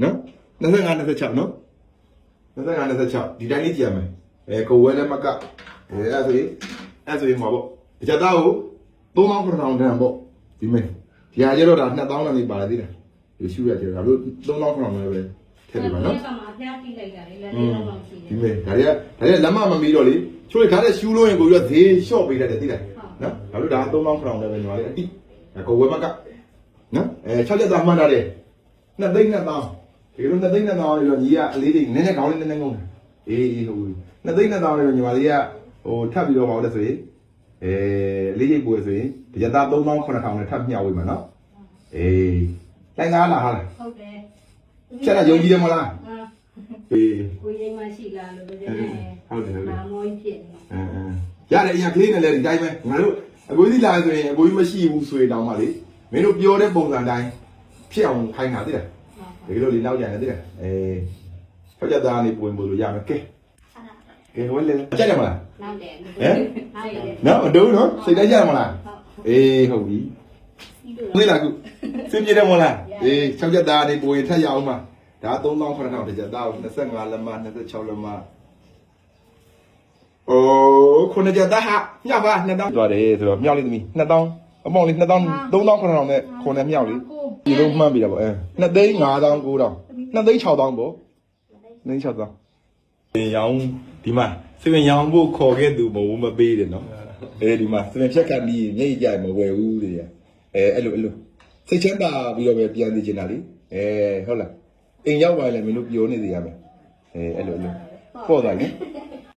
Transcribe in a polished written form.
နော်25 26နော်25 26ဒီတိုင်းလေးကြည့်ရမယ်ကိုဝဲလည်းမကအဲ့ဆိုရင်မှာပေါ့ဒီချက်သားကို3900တန်ပေါ့ဒီမဲ့ဒီဟာကျတော့ဒါ2000လောက်နေပါတယ်သိလားဒီရှူရကျတော့ဒါလို့3900လည်းပဲထည့်ပြပါနော်ကမှဖျားကြည့်လိုက်တာလေလည်းလေးလုံးလောက်ရှိတယ်ဒီမဲ့ဒါတွေကလက်မမမီတော့လေချိုးရခါတဲ့ရှူလို့ရင်ကိုရဈေးလျှော့ပေးလိုက်တယ်သိလားနော်ဒါလို့ဒါ3900လည်းပဲညီမလေးအတိကိုဝဲမကနော်6ချက်သားမှန်းထားတယ်2သိန်း2000ဒီလို2သိန်း2000လို့ညီကအလေးတွေနည်းနည်းကောင်းလေးနည်းနည်းငုံတယ်အေးဟုတ်2သိန်း2000လို့ညီမလေးကဟိုထပ်ပြီးတော့ပါလို့ဆိုရင်အလေးရိပ်ပွေဆိုရင်ဒီရသား3900နဲ့ထပ်မျှဝေးမှာနော်အေးလိုက်သားလားဟာလားဟုတ်တယ်ချက်တော့ယုံကြည်တယ်မလားအေးကိုရင်မရှိလားလို့ပြောနေဟုတ်မာမောကြီးဖြစ်ရတယ်အရင်ကလေးနဲ့လည်းဒီတိုင်းပဲငါတို့အကိုကြီးလာဆိုရင်အကိုကြီးမရှိဘူးဆိုရင်တောင်းပါလေမင်းတို့ပြောတဲ့ပုံစံတိုင်းဖြစ်အောင်ခိုင်းတာသိလားဒီလိုလေးနောက်ကြတယ်သိလားဖက်ကြသားနေပွင့်ပို့လို့ရမယ်ကဲဟိုလေကြက်တယ်မလားနောက်တယ်နော်အတူနော်စိတ်တိုင်းကြတယ်မလားအေးဟုတ်ပြီသိလားခုစင်ပြေတယ်မလားအေး6ကြက်သားနေပွင့်ထက်ရအောင်ပါဒါ3900တစ်ကြက်သားကို25လက်မ26လက်မခုနှစ်ကြက်သားဟာမြောက်ပါ2000သွားတယ်ဆိုတော့မြောက်လေးသမီး2000အမောင်လေး2000 3900နဲ့ခုနှစ်မြောက်လေးဒီလိုမှန်းပြီးတာပေါ့2သိန်း5000 9000 2သိန်း6000ပေါ့2သိန်း6000ရောင်းဒီမှာစပင်ရောင်းဖို့ခေါ်ခဲ့သူမဟုတ်မပေးတယ်နော်ဒီမှာစပင်ဖြတ်ခတ်ပြီးမျက်ရည်ကြိုင်မဝယ်ဘူးတဲ့အဲ့လိုစိတ်ချမ်းသာပြီးတော့ပဲပြန်သိချင်တာလေဟုတ်လားအိမ်ရောက်ပါလေမင်းတို့ပြောနေသေးရမယ်အဲ့လိုပေါ့သွားပြီ